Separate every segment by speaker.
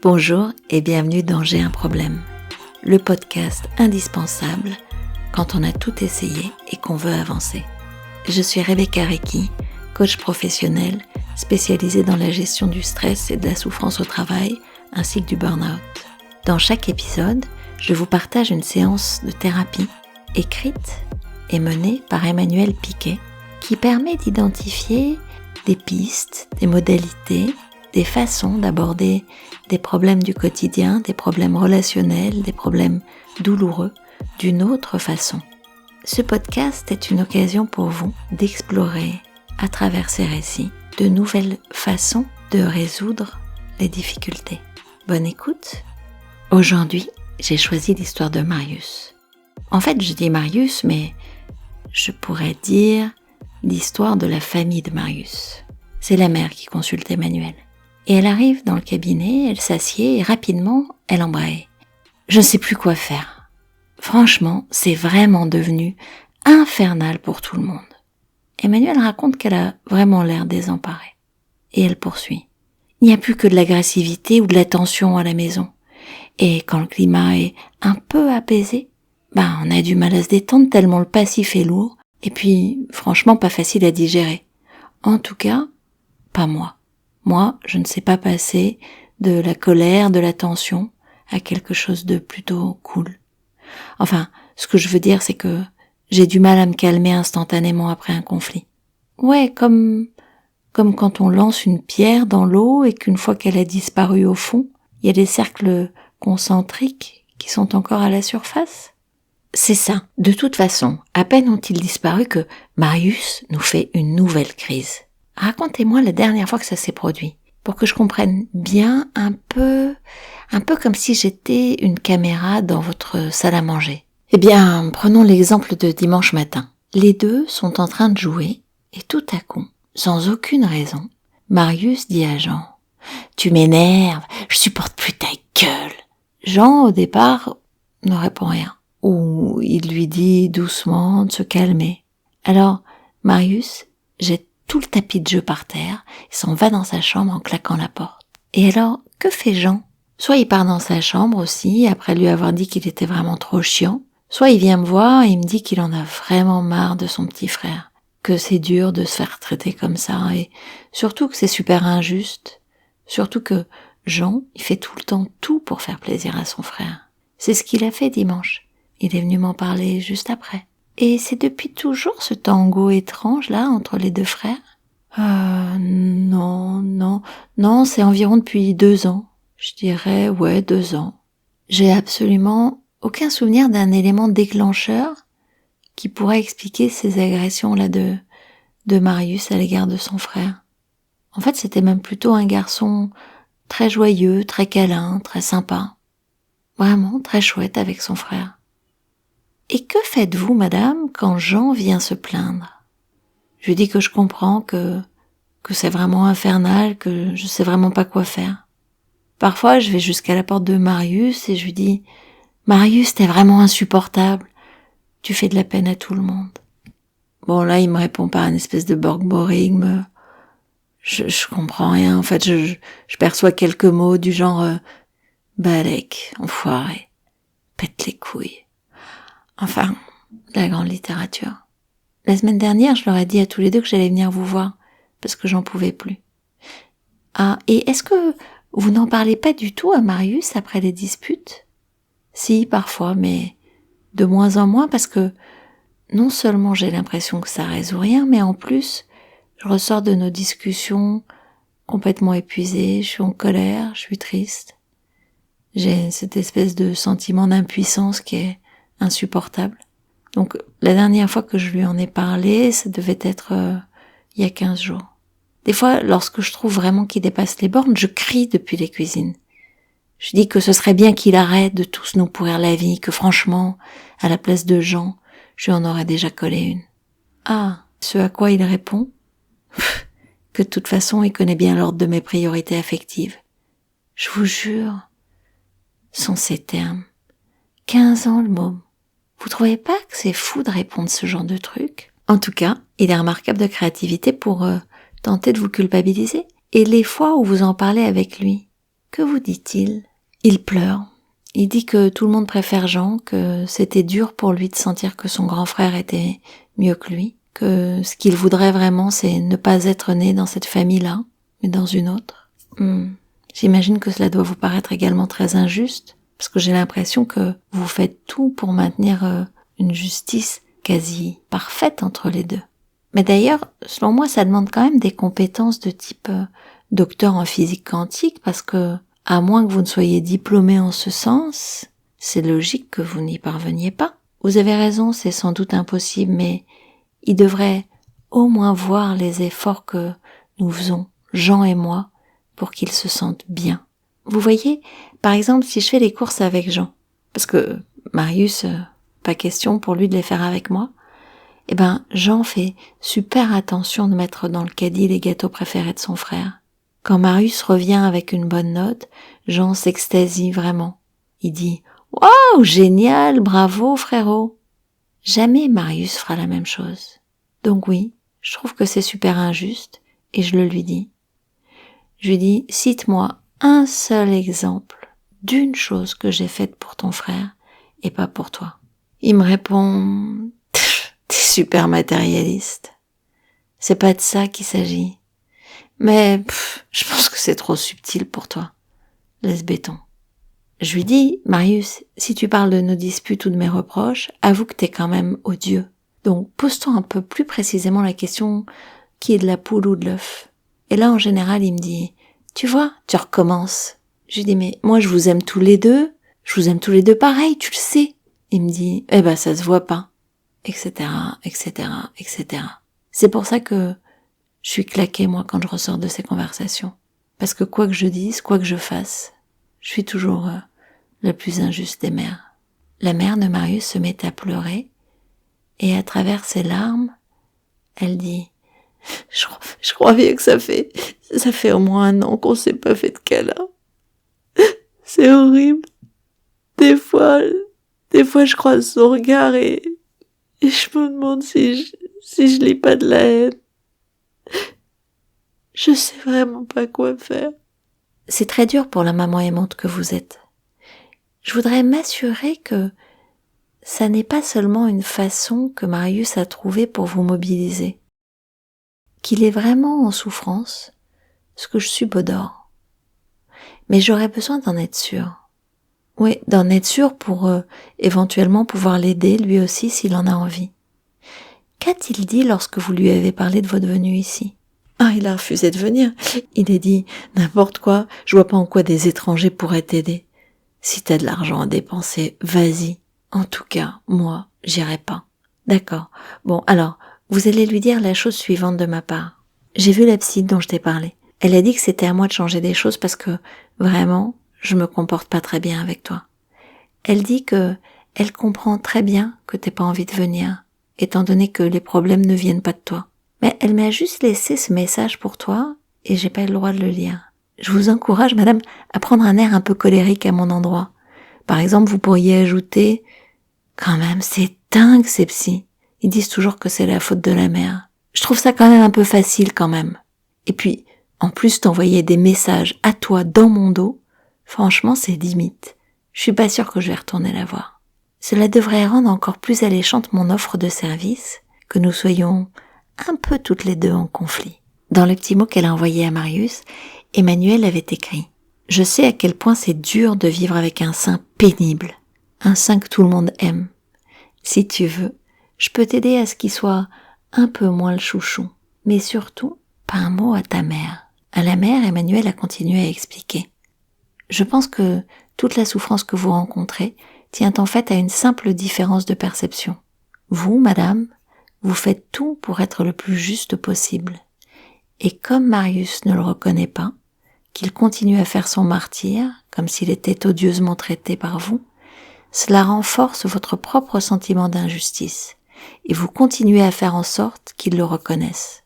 Speaker 1: Bonjour et bienvenue dans J'ai un problème, le podcast indispensable quand on a tout essayé et qu'on veut avancer. Je suis Rebecca Recchi, coach professionnel spécialisée dans la gestion du stress et de la souffrance au travail ainsi que du burn-out. Dans chaque épisode, je vous partage une séance de thérapie écrite et menée par Emmanuel Piquet qui permet d'identifier des pistes, des modalités, des façons d'aborder des problèmes du quotidien, des problèmes relationnels, des problèmes douloureux d'une autre façon. Ce podcast est une occasion pour vous d'explorer, à travers ces récits, de nouvelles façons de résoudre les difficultés. Bonne écoute. Aujourd'hui, j'ai choisi l'histoire de Marius. En fait, je dis Marius, mais je pourrais dire l'histoire de la famille de Marius. C'est la mère qui consulte Emmanuel. Et elle arrive dans le cabinet, elle s'assied et rapidement, elle embraye. Je ne sais plus quoi faire. Franchement, c'est vraiment devenu infernal pour tout le monde. Emmanuel raconte qu'elle a vraiment l'air désemparée. Et elle poursuit. Il n'y a plus que de l'agressivité ou de la tension à la maison. Et quand le climat est un peu apaisé, on a du mal à se détendre tellement le passif est lourd. Et puis, franchement, pas facile à digérer. En tout cas, pas moi. Moi, je ne sais pas passer de la colère, de la tension, à quelque chose de plutôt cool. Enfin, ce que je veux dire, c'est que j'ai du mal à me calmer instantanément après un conflit. Ouais, comme quand on lance une pierre dans l'eau et qu'une fois qu'elle a disparu au fond, il y a des cercles concentriques qui sont encore à la surface. C'est ça. De toute façon, à peine ont-ils disparu que Marius nous fait une nouvelle crise. Racontez-moi la dernière fois que ça s'est produit, pour que je comprenne bien un peu comme si j'étais une caméra dans votre salle à manger. Eh bien, prenons l'exemple de dimanche matin. Les deux sont en train de jouer, et tout à coup, sans aucune raison, Marius dit à Jean « Tu m'énerves, je supporte plus ta gueule !» Jean, au départ, ne répond rien, ou il lui dit doucement de se calmer. Alors, Marius jette tout le tapis de jeu par terre, et s'en va dans sa chambre en claquant la porte. Et alors, que fait Jean ? Soit il part dans sa chambre aussi, après lui avoir dit qu'il était vraiment trop chiant, soit il vient me voir et il me dit qu'il en a vraiment marre de son petit frère, que c'est dur de se faire traiter comme ça, et surtout que c'est super injuste, surtout que Jean, il fait tout le temps tout pour faire plaisir à son frère. C'est ce qu'il a fait dimanche. Il est venu m'en parler juste après. Et c'est depuis toujours ce tango étrange-là entre les deux frères ? Non, c'est environ depuis 2 ans. Je dirais, 2 ans. J'ai absolument aucun souvenir d'un élément déclencheur qui pourrait expliquer ces agressions-là de Marius à l'égard de son frère. En fait, c'était même plutôt un garçon très joyeux, très câlin, très sympa. Vraiment très chouette avec son frère. Et que faites-vous, madame, quand Jean vient se plaindre ? Je lui dis que je comprends que c'est vraiment infernal, que je sais vraiment pas quoi faire. Parfois, je vais jusqu'à la porte de Marius et je lui dis « Marius, t'es vraiment insupportable. Tu fais de la peine à tout le monde. » Bon, là, il me répond par une espèce de borborigme. Je comprends rien. En fait, je perçois quelques mots du genre balèque, enfoiré, pète les couilles. Enfin, la grande littérature. La semaine dernière, je leur ai dit à tous les deux que j'allais venir vous voir, parce que j'en pouvais plus. Ah, et est-ce que vous n'en parlez pas du tout à Marius après les disputes ? Si, parfois, mais de moins en moins, parce que non seulement j'ai l'impression que ça résout rien, mais en plus, je ressors de nos discussions complètement épuisée, je suis en colère, je suis triste. J'ai cette espèce de sentiment d'impuissance qui est insupportable. Donc, la dernière fois que je lui en ai parlé, ça devait être il y a 15 jours. Des fois, lorsque je trouve vraiment qu'il dépasse les bornes, je crie depuis les cuisines. Je dis que ce serait bien qu'il arrête de tous nous pourrir la vie, que franchement, à la place de Jean, je lui en aurais déjà collé une. Ah, ce à quoi il répond que de toute façon, il connaît bien l'ordre de mes priorités affectives. Je vous jure, sont ces termes. 15 ans le môme. Vous trouvez pas que c'est fou de répondre ce genre de truc ? En tout cas, il est remarquable de créativité pour tenter de vous culpabiliser. Et les fois où vous en parlez avec lui, Que vous dit-il ? Il pleure. Il dit que tout le monde préfère Jean, que c'était dur pour lui de sentir que son grand frère était mieux que lui, que ce qu'il voudrait vraiment, c'est ne pas être né dans cette famille-là, mais dans une autre. J'imagine que cela doit vous paraître également très injuste, parce que j'ai l'impression que vous faites tout pour maintenir une justice quasi parfaite entre les deux. Mais d'ailleurs, selon moi, ça demande quand même des compétences de type docteur en physique quantique, parce que, à moins que vous ne soyez diplômé en ce sens, c'est logique que vous n'y parveniez pas. Vous avez raison, c'est sans doute impossible, mais il devrait au moins voir les efforts que nous faisons, Jean et moi, pour qu'il se sente bien. Vous voyez, par exemple, si je fais les courses avec Jean, parce que Marius, pas question pour lui de les faire avec moi, Jean fait super attention de mettre dans le caddie les gâteaux préférés de son frère. Quand Marius revient avec une bonne note, Jean s'extasie vraiment. Il dit « Waouh, génial, bravo frérot !» Jamais Marius fera la même chose. Donc oui, je trouve que c'est super injuste et je le lui dis. Je lui dis « Cite-moi un seul exemple d'une chose que j'ai faite pour ton frère et pas pour toi. » Il me répond « T'es super matérialiste. C'est pas de ça qu'il s'agit. Mais je pense que c'est trop subtil pour toi. Laisse béton. » Je lui dis, Marius, si tu parles de nos disputes ou de mes reproches, avoue que t'es quand même odieux. Donc pose-toi un peu plus précisément la question qui est de la poule ou de l'œuf. Et là, en général, il me dit, tu vois, tu recommences. Je lui dis, mais moi, je vous aime tous les deux pareil, tu le sais. Il me dit, ça se voit pas, etc., etc., etc. C'est pour ça que je suis claquée, moi, quand je ressors de ces conversations. Parce que quoi que je dise, quoi que je fasse, je suis toujours la plus injuste des mères. La mère de Marius se met à pleurer, et à travers ses larmes, elle dit « Je crois bien que ça fait au moins 1 an qu'on s'est pas fait de câlin. C'est horrible. Des fois, je croise son regard et je me demande si je lis pas de la haine. Je sais vraiment pas quoi faire. » C'est très dur pour la maman aimante que vous êtes. Je voudrais m'assurer que ça n'est pas seulement une façon que Marius a trouvée pour vous mobiliser, qu'il est vraiment en souffrance, ce que je subodore. Mais j'aurais besoin d'en être sûre. Oui, d'en être sûre pour éventuellement pouvoir l'aider lui aussi s'il en a envie. Qu'a-t-il dit lorsque vous lui avez parlé de votre venue ici ? Ah, il a refusé de venir. Il a dit « N'importe quoi, je vois pas en quoi des étrangers pourraient t'aider. Si t'as de l'argent à dépenser, vas-y. En tout cas, moi, j'irai pas. » D'accord. Bon, alors, vous allez lui dire la chose suivante de ma part. J'ai vu la psy dont je t'ai parlé. Elle a dit que c'était à moi de changer des choses parce que, vraiment, je me comporte pas très bien avec toi. Elle dit que elle comprend très bien que t'aies pas envie de venir, étant donné que les problèmes ne viennent pas de toi. Mais elle m'a juste laissé ce message pour toi et j'ai pas eu le droit de le lire. Je vous encourage, madame, à prendre un air un peu colérique à mon endroit. Par exemple, vous pourriez ajouter « Quand même, c'est dingue ces psys. Ils disent toujours que c'est la faute de la mère. Je trouve ça quand même un peu facile quand même. Et puis, en plus t'envoyer des messages à toi dans mon dos, franchement, c'est limite. Je suis pas sûre que je vais retourner la voir. Cela devrait rendre encore plus alléchante mon offre de service, que nous soyons un peu toutes les deux en conflit. » Dans le petit mot qu'elle a envoyé à Marius, Emmanuel avait écrit « Je sais à quel point c'est dur de vivre avec un sein pénible, un sein que tout le monde aime. Si tu veux, je peux t'aider à ce qu'il soit un peu moins le chouchou, mais surtout, pas un mot à ta mère. » À la mère, Emmanuel a continué à expliquer. « Je pense que toute la souffrance que vous rencontrez tient en fait à une simple différence de perception. Vous, madame, vous faites tout pour être le plus juste possible. Et comme Marius ne le reconnaît pas, qu'il continue à faire son martyr, comme s'il était odieusement traité par vous, cela renforce votre propre sentiment d'injustice, et vous continuez à faire en sorte qu'il le reconnaisse.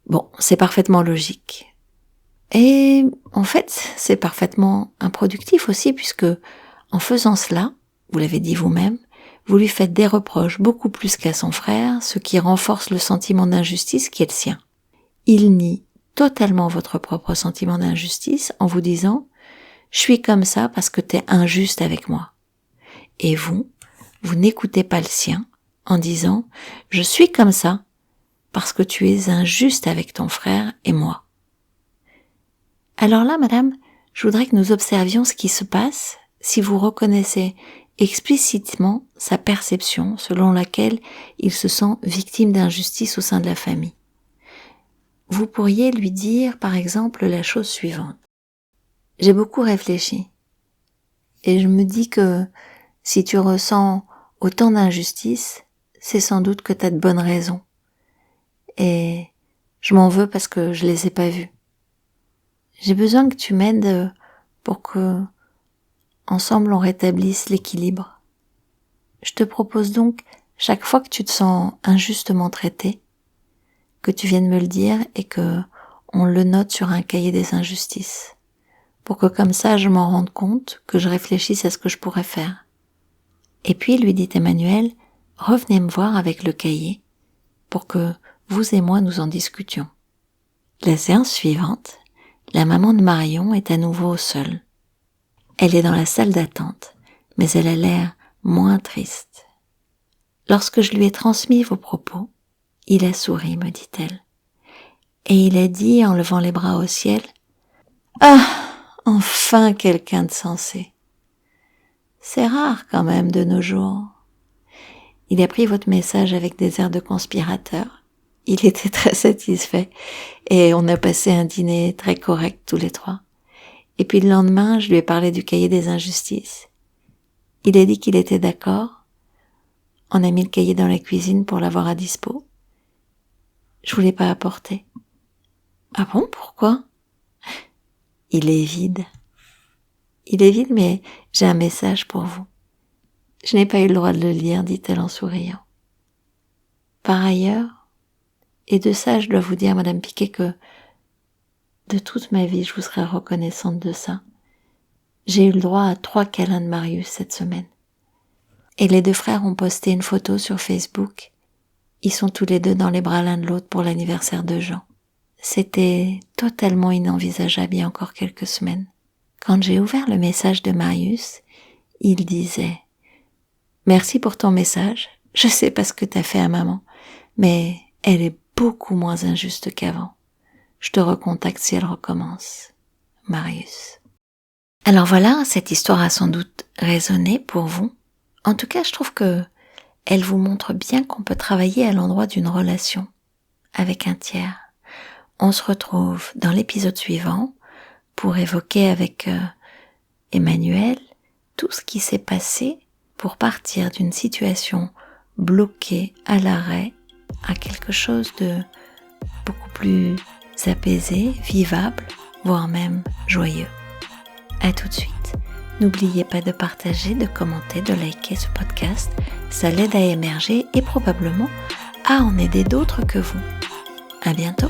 Speaker 1: Bon, c'est parfaitement logique. Et en fait, c'est parfaitement improductif aussi, puisque en faisant cela, vous l'avez dit vous-même, vous lui faites des reproches beaucoup plus qu'à son frère, ce qui renforce le sentiment d'injustice qui est le sien. Il nie totalement votre propre sentiment d'injustice en vous disant « je suis comme ça parce que t'es injuste avec moi ». Et vous n'écoutez pas le sien en disant « je suis comme ça parce que tu es injuste avec ton frère et moi ». Alors là, madame, je voudrais que nous observions ce qui se passe si vous reconnaissez explicitement sa perception selon laquelle il se sent victime d'injustice au sein de la famille. Vous pourriez lui dire, par exemple, la chose suivante. J'ai beaucoup réfléchi et je me dis que si tu ressens autant d'injustice, c'est sans doute que tu as de bonnes raisons. Et je m'en veux parce que je les ai pas vues. J'ai besoin que tu m'aides pour que, ensemble, on rétablisse l'équilibre. Je te propose donc, chaque fois que tu te sens injustement traité, que tu viennes me le dire et que on le note sur un cahier des injustices. Pour que comme ça, je m'en rende compte, que je réfléchisse à ce que je pourrais faire. Et puis, lui dit Emmanuel, revenez me voir avec le cahier pour que vous et moi nous en discutions. La séance suivante, la maman de Marion est à nouveau seule. Elle est dans la salle d'attente, mais elle a l'air moins triste. Lorsque je lui ai transmis vos propos, il a souri, me dit-elle. Et il a dit en levant les bras au ciel, « Ah, enfin quelqu'un de sensé. C'est rare quand même de nos jours. » Il a pris votre message avec des airs de conspirateur. Il était très satisfait et on a passé un dîner très correct tous les trois. Et puis le lendemain, je lui ai parlé du cahier des injustices. Il a dit qu'il était d'accord. On a mis le cahier dans la cuisine pour l'avoir à dispo. Je voulais pas apporter. Ah bon, pourquoi? Il est vide. Il est vide, mais j'ai un message pour vous. Je n'ai pas eu le droit de le lire, dit-elle en souriant. Par ailleurs, et de ça je dois vous dire, Madame Piquet, que de toute ma vie je vous serai reconnaissante de ça. J'ai eu le droit à 3 câlins de Marius cette semaine. Et les 2 frères ont posté une photo sur Facebook. Ils sont tous les 2 dans les bras l'un de l'autre pour l'anniversaire de Jean. C'était totalement inenvisageable il y a encore quelques semaines. Quand j'ai ouvert le message de Marius, il disait « Merci pour ton message, je sais pas ce que t'as fait à maman, mais elle est beaucoup moins injuste qu'avant. Je te recontacte si elle recommence. Marius. » Alors voilà, cette histoire a sans doute résonné pour vous. En tout cas, je trouve que elle vous montre bien qu'on peut travailler à l'endroit d'une relation avec un tiers. On se retrouve dans l'épisode suivant pour évoquer avec Emmanuel tout ce qui s'est passé pour partir d'une situation bloquée à l'arrêt à quelque chose de beaucoup plus apaisé, vivable, voire même joyeux. À tout de suite. N'oubliez pas de partager, de commenter, de liker ce podcast. Ça l'aide à émerger et probablement à en aider d'autres que vous. À bientôt.